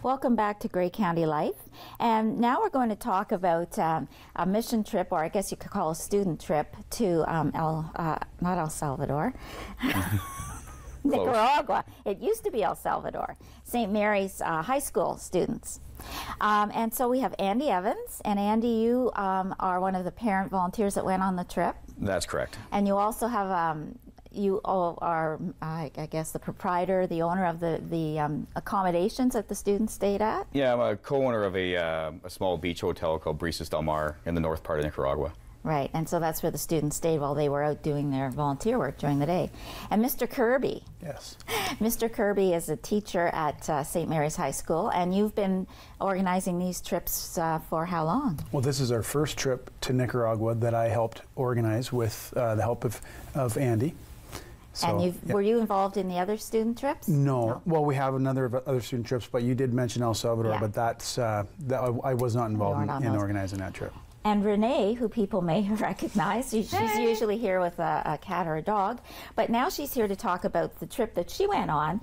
Welcome back to Grey County Life. And now we're going to talk about a mission trip, or I guess you could call a student trip, to not El Salvador, Nicaragua. It used to be El Salvador. St. Mary's High School students. And so we have Andy Evans. And Andy, you are one of the parent volunteers that went on the trip. That's correct. And you also have... you are, I guess, the proprietor, the owner of the accommodations that the students stayed at? Yeah, I'm a co-owner of a small beach hotel called Brisas del Mar in the north part of Nicaragua. Right, and so that's where the students stayed while they were out doing their volunteer work during the day. And Mr. Kirby. Yes. Mr. Kirby is a teacher at St. Mary's High School, and you've been organizing these trips for how long? Well, this is our first trip to Nicaragua that I helped organize with the help of Andy. So, and were you involved in the other student trips? No. Well, we have other student trips, but you did mention El Salvador, but that's I was not involved in organizing that trip. And Renee, who people may recognize, she's usually here with a cat or a dog, but now she's here to talk about the trip that she went on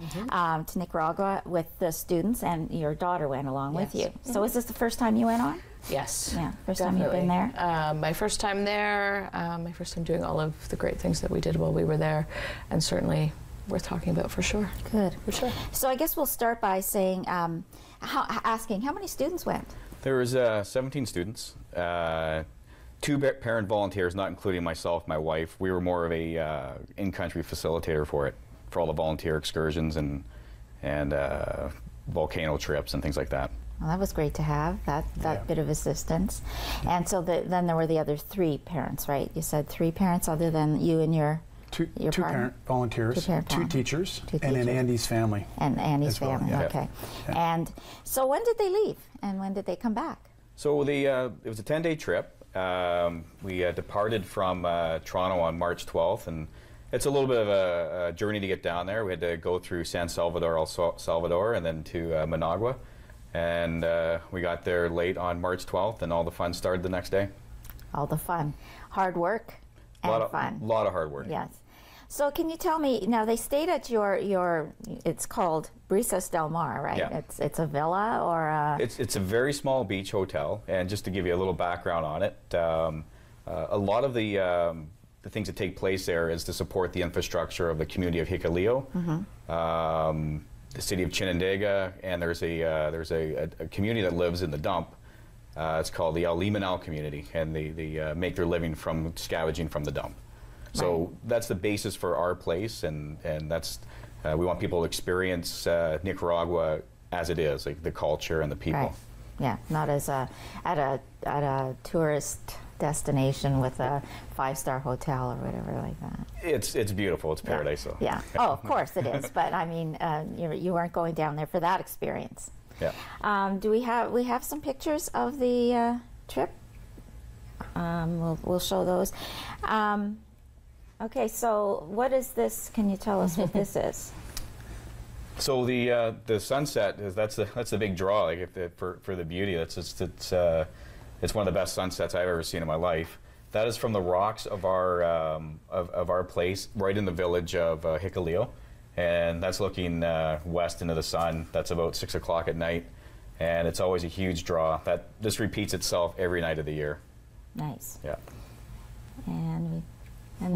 to Nicaragua with the students, and your daughter went along with you. So is this the first time you went on? Yes. Yeah, first time you've been there? My first time there, my first time doing all of the great things that we did while we were there, and certainly worth talking about for sure. Good. For sure. So I guess we'll start by saying, asking how many students went? There was 17 students, 2 parent volunteers, not including myself, my wife. We were more of a in-country facilitator for all the volunteer excursions and volcano trips and things like that. Well, that was great to have, that bit of assistance. And so then there were the other 3 parents, right? You said 3 parents other than you and your Two parent volunteers, 2 teachers, and then Andy's family. And Andy's family, well. okay. Yeah. And so when did they leave, and when did they come back? So it was a 10-day trip. We departed from Toronto on March 12th, and it's a little bit of a journey to get down there. We had to go through San Salvador, El Salvador, and then to Managua. And we got there late on March 12th, and all the fun started the next day. All the fun. Hard work and fun. A lot of hard work. Yes. So can you tell me, now they stayed at your it's called Brisas del Mar, right? Yeah. It's a villa or a... It's a very small beach hotel, and just to give you a little background on it, a lot of the things that take place there is to support the infrastructure of the community of Hikaleo. The city of Chinandega, and there's a community that lives in the dump. It's called the El Limonal community, and they make their living from scavenging from the dump. So that's the basis for our place, and that's we want people to experience Nicaragua as it is, like the culture and the people. Right. Yeah, not as at a tourist destination with a 5-star hotel or whatever like that. It's beautiful. It's paradise. Yeah. Yeah. Oh, of course it is. But I mean, you weren't going down there for that experience. Yeah. Do we have some pictures of the trip? We'll show those. Okay. So what is this? Can you tell us what this is? So the sunset that's the big draw. Like for the beauty, it's one of the best sunsets I've ever seen in my life. That is from the rocks of our place, right in the village of Hikaleo, and that's looking west into the sun. That's about 6 o'clock at night, and it's always a huge draw. This repeats itself every night of the year. Nice. Yeah. And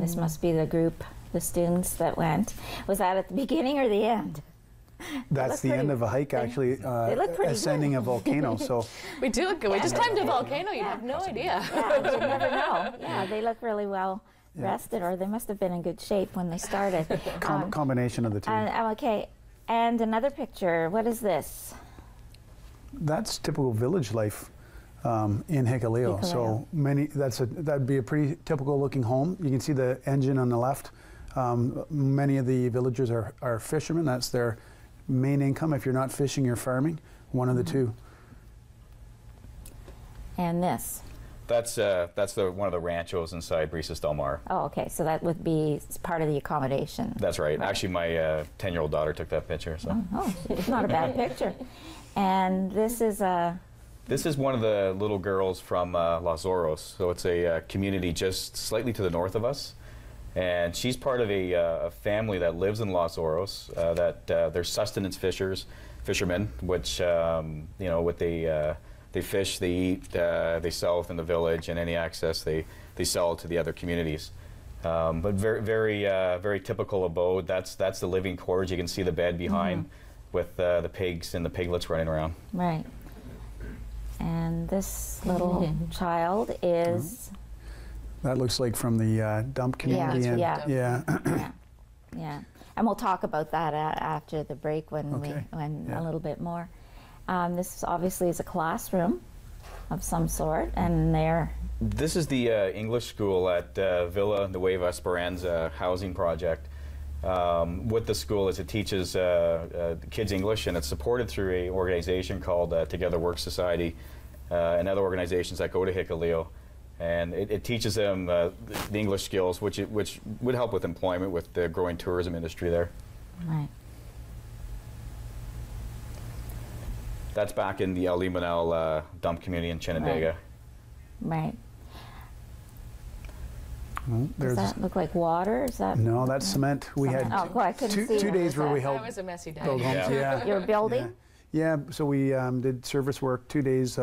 this must be the group, the students that went. Was that at the beginning or the end? That's the end of a hike, actually, ascending a volcano. So we do look good. We just climbed a volcano. You have no idea. Yeah, you never know. Yeah, they look really well rested, or they must have been in good shape when they started. Combination of the 2. Okay, and another picture. What is this? That's typical village life in Hikaleo. So that'd be a pretty typical looking home. You can see the engine on the left. Many of the villagers are fishermen. That's their main income. If you're not fishing, you're farming. One of the 2. And this? That's one of the ranchos inside Brisas del Mar. Oh, okay. So that would be part of the accommodation. That's right. Actually, my 10-year-old daughter took that picture. So. Oh, it's not a bad picture. And this is a... This is one of the little girls from Los Oros. So it's a community just slightly to the north of us. And she's part of a family that lives in Los Oros, that they're sustenance fishers, fishermen, which what they fish, they eat, they sell within the village, and any excess they sell to the other communities. But very typical abode. That's the living quarters. You can see the bed behind with the pigs and the piglets running around. Right. And this little child is. That looks like from the dump community. Yeah. And we'll talk about that after the break when a little bit more. This obviously is a classroom of some sort, and This is the English school at Villa Nueva Esperanza housing project. What the school is, it teaches kids English, and it's supported through an organization called Together Work Society and other organizations that go to Hikaleo. And it teaches them the English skills, which would help with employment with the growing tourism industry there. Right. That's back in the El Limonel dump community in Chinandega. Right. Well, does that look like water? Is that? No, that's cement. We had I couldn't see 2 days where we helped. That was a messy day. Build homes. Yeah. You're building? Yeah. So we did service work 2 days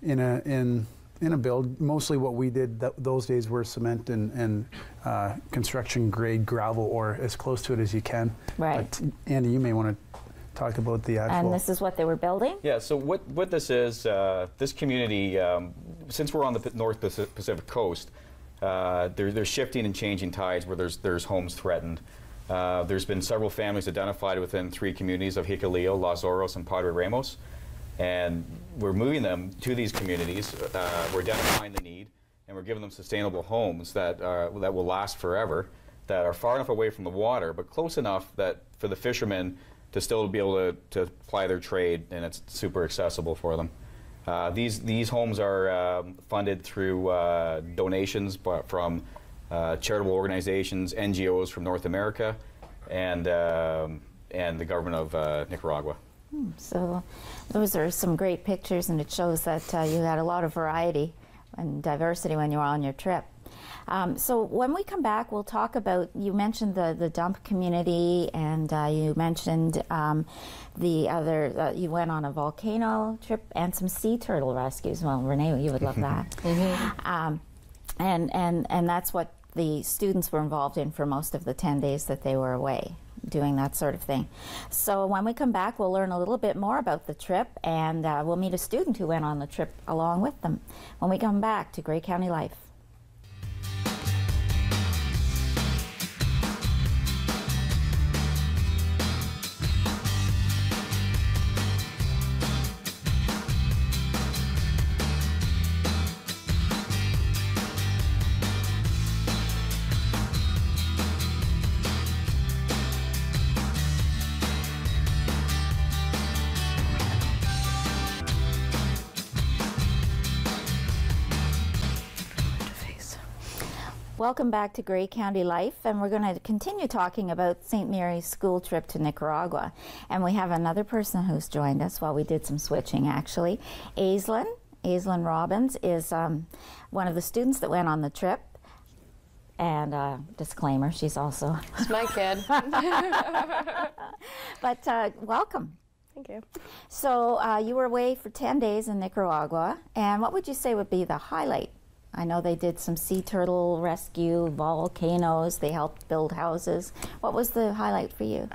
in a build. Mostly what we did those days were cement and construction grade gravel, or as close to it as you can. Right. But Andy, you may want to talk about the actual. And this is what they were building? Yeah, so what this is, this community, since we're on the North Pacific coast, there's shifting and changing tides where there's homes threatened. There's been several families identified within 3 communities of Hikaleo, Los Oros, and Padre Ramos. And we're moving them to these communities. We're identifying the need, and we're giving them sustainable homes that will last forever, that are far enough away from the water, but close enough that for the fishermen to still be able to ply their trade, and it's super accessible for them. These homes are funded through donations from charitable organizations, NGOs from North America, and the government of Nicaragua. So those are some great pictures, and it shows that you had a lot of variety and diversity when you were on your trip. So when we come back, we'll talk about, you mentioned the dump community, and you mentioned the other, you went on a volcano trip and some sea turtle rescues. Well, Renee, you would love that. And that's what the students were involved in for most of the 10 days that they were away, doing that sort of thing. So when we come back, we'll learn a little bit more about the trip, and we'll meet a student who went on the trip along with them when we come back to Grey County Life. Welcome back to Grey County Life, and we're going to continue talking about St. Mary's school trip to Nicaragua. And we have another person who's joined us. Well, we did some switching, actually. Aislinn Robbins is one of the students that went on the trip. And disclaimer, she's also... It's my kid. But welcome. Thank you. So you were away for 10 days in Nicaragua, and what would you say would be the highlight? I know they did some sea turtle rescue, volcanoes, they helped build houses. What was the highlight for you?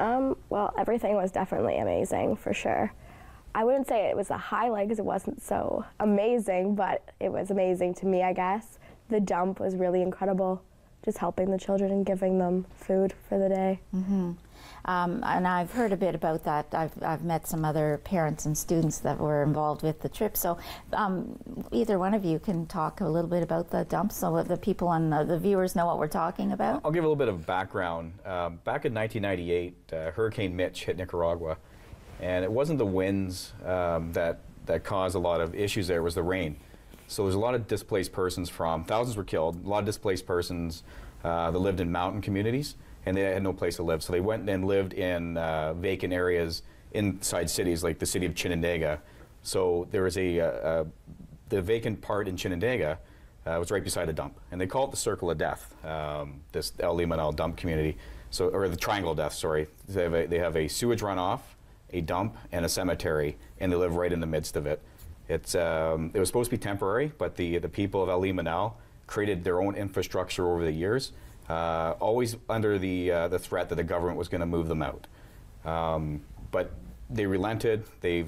Well, everything was definitely amazing, for sure. I wouldn't say it was a highlight because it wasn't so amazing, but it was amazing to me, I guess. The dump was really incredible, just helping the children and giving them food for the day. And I've heard a bit about that. I've met some other parents and students that were involved with the trip. So either one of you can talk a little bit about the dump so that the people and the viewers know what we're talking about. I'll give a little bit of background. Back in 1998, Hurricane Mitch hit Nicaragua. And it wasn't the winds that caused a lot of issues there, it was the rain. So there's a lot of displaced persons thousands were killed, a lot of displaced persons that lived in mountain communities, and they had no place to live. So they went and lived in vacant areas inside cities, like the city of Chinandega. So there was the vacant part in Chinandega was right beside a dump. And they call it the Circle of Death, this El Limonel dump community. So, or the Triangle of Death, sorry. They have a sewage runoff, a dump, and a cemetery, and they live right in the midst of it. It was supposed to be temporary, but the people of Limanal created their own infrastructure over the years, always under the threat that the government was going to move them out. But they relented. They've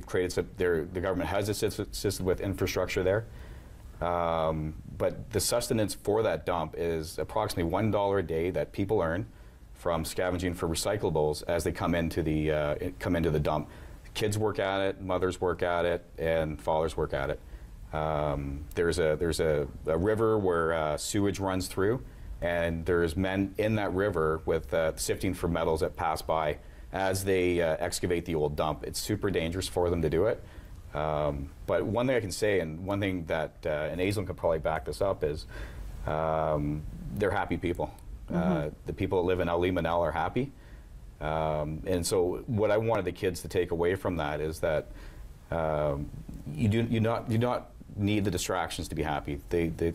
created the government has assisted with infrastructure there. But the sustenance for that dump is approximately $1 a day that people earn from scavenging for recyclables as they come into the dump. Kids work at it, mothers work at it, and fathers work at it. There's a river where sewage runs through, and there's men in that river with sifting for metals that pass by as they excavate the old dump. It's super dangerous for them to do it. But one thing I can say, and one thing that, and Aislinn could probably back this up, is they're happy people. The people that live in Limanal are happy. And so what I wanted the kids to take away from that is that you do not need the distractions to be happy.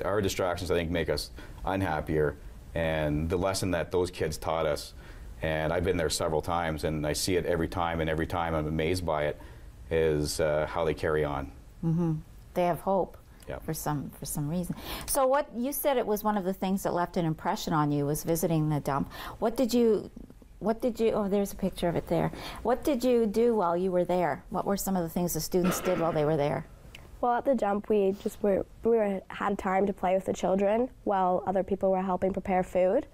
Our distractions, I think, make us unhappier. And the lesson that those kids taught us, and I've been there several times, and I see it every time, and every time I'm amazed by it, is how they carry on. They have hope. Yep. For some reason. So what you said, it was one of the things that left an impression on you was visiting the dump. What did you, oh, there's a picture of it there. What did you do while you were there? What were some of the things the students did while they were there? Well, at the dump, we had time to play with the children while other people were helping prepare food.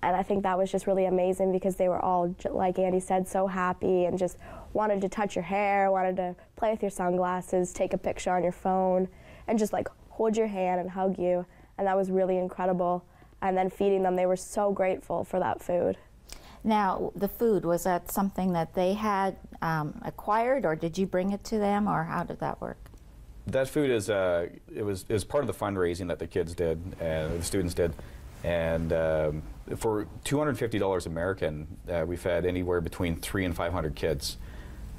And I think that was just really amazing because they were all, like Andy said, so happy and just wanted to touch your hair, wanted to play with your sunglasses, take a picture on your phone, and just like hold your hand and hug you. And that was really incredible. And then feeding them, they were so grateful for that food. Now, the food, was that something that they had acquired, or did you bring it to them, or how did that work? That food is it was part of the fundraising that the kids did and the students did. And for $250 American, we fed anywhere between 300 and 500 kids.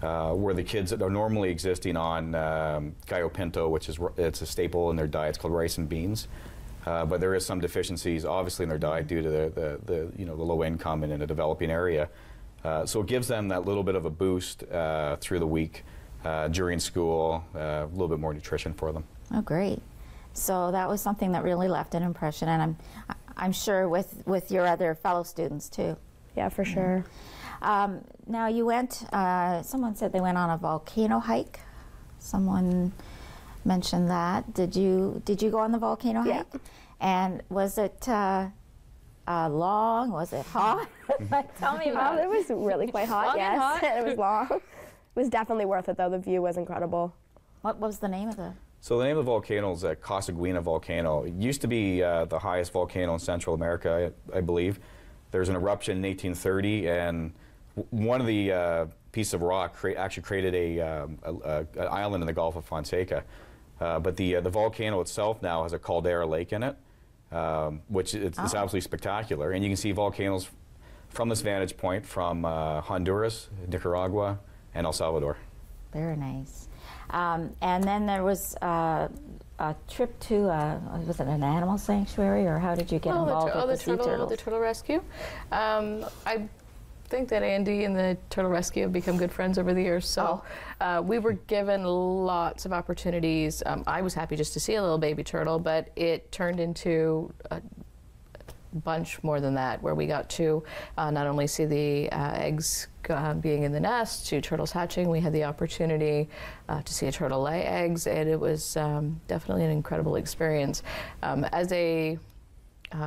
Where the kids that are normally existing on gallo pinto, which is it's a staple in their diet. It's called rice and beans, but there is some deficiencies, obviously, in their diet due to the low income and in a developing area. So it gives them that little bit of a boost through the week during school, a little bit more nutrition for them. Oh, great! So that was something that really left an impression, and I'm sure with your other fellow students too. Yeah, for sure. Now you went, someone said they went on a volcano hike. Someone mentioned that. Did you go on the volcano hike? And was it long? Was it hot? Tell me about it. It was really quite hot, yes. Hot. It was long. It was definitely worth it though. The view was incredible. What was the name of the? So the name of the volcano is Cosaguina volcano. It used to be the highest volcano in Central America, I believe. There was an eruption in 1830, and one of the pieces of rock actually created an island in the Gulf of Fonseca. But the volcano itself now has a caldera lake in it, which it's absolutely spectacular. And you can see volcanoes from this vantage point from Honduras, Nicaragua, and El Salvador. Very nice. And then there was a trip to, was it an animal sanctuary, or how did you get involved with the sea turtles? The turtle rescue. I think that Andy and the turtle rescue have become good friends over the years. So we were given lots of opportunities. I was happy just to see a little baby turtle, but it turned into a bunch more than that, where we got to not only see the eggs being in the nest, to turtles hatching. We had the opportunity to see a turtle lay eggs, and it was definitely an incredible experience. As a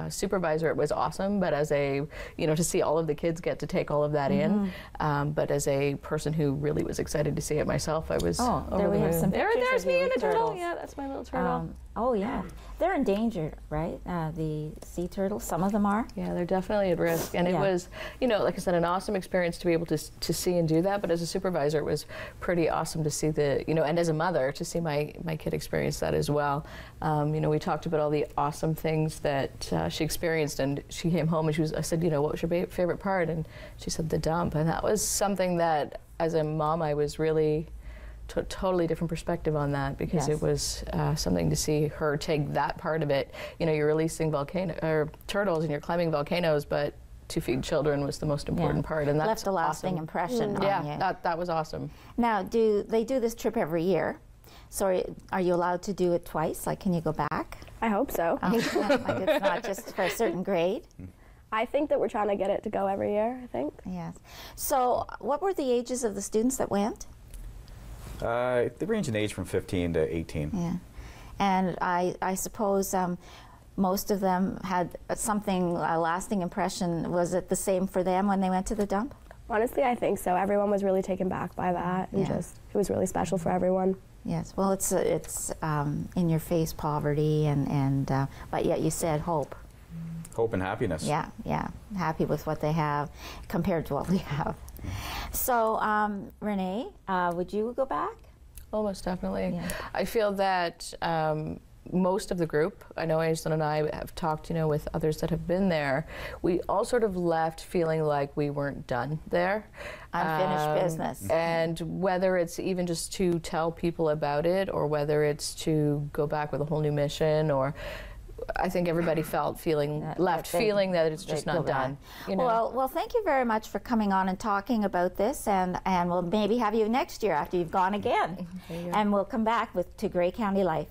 supervisor, it was awesome, but as a, to see all of the kids get to take all of that in, but as a person who really was excited to see it myself, I was over the moon. Have some There's me and a turtle. turtles. Yeah, that's my little turtle. Oh yeah, they're endangered, right? The sea turtles, some of them are. Yeah, they're definitely at risk, and it was, like I said, an awesome experience to be able to see and do that. But as a supervisor, it was pretty awesome to see and as a mother, to see my kid experience that as well. We talked about all the awesome things that she experienced, and she came home and I said, what was your favorite part? And she said the dump, and that was something that, as a mom, I was really totally different perspective on that, because it was something to see her take that part of it. You're releasing turtles and you're climbing volcanoes, but to feed children was the most important part, and that's left a lasting awesome. impression on Yeah, you. that was awesome. Now, they do this trip every year? So are you allowed to do it twice? Like, can you go back? I hope so. Like it's not just for a certain grade? I think that we're trying to get it to go every year, I think. Yes. So what were the ages of the students that went? They range in age from 15 to 18. Yeah. And I suppose most of them had something, a lasting impression. Was it the same for them when they went to the dump? Honestly, I think so. Everyone was really taken back by that, and Yeah. just it was really special for everyone. Yes. Well, it's in your face poverty, and but yet you said hope. Hope and happiness. Yeah, yeah. Happy with what they have compared to what we have. So, Renee, would you go back? Almost definitely. Yeah. I feel that most of the group, I know Aislinn and I have talked, with others that have been there, we all sort of left feeling like we weren't done there. Unfinished business. And whether it's even just to tell people about it, or whether it's to go back with a whole new mission, or I think everybody left feeling that it's just not done. Well, thank you very much for coming on and talking about this, and we'll maybe have you next year after you've gone again. And we'll come back to Grey County Life.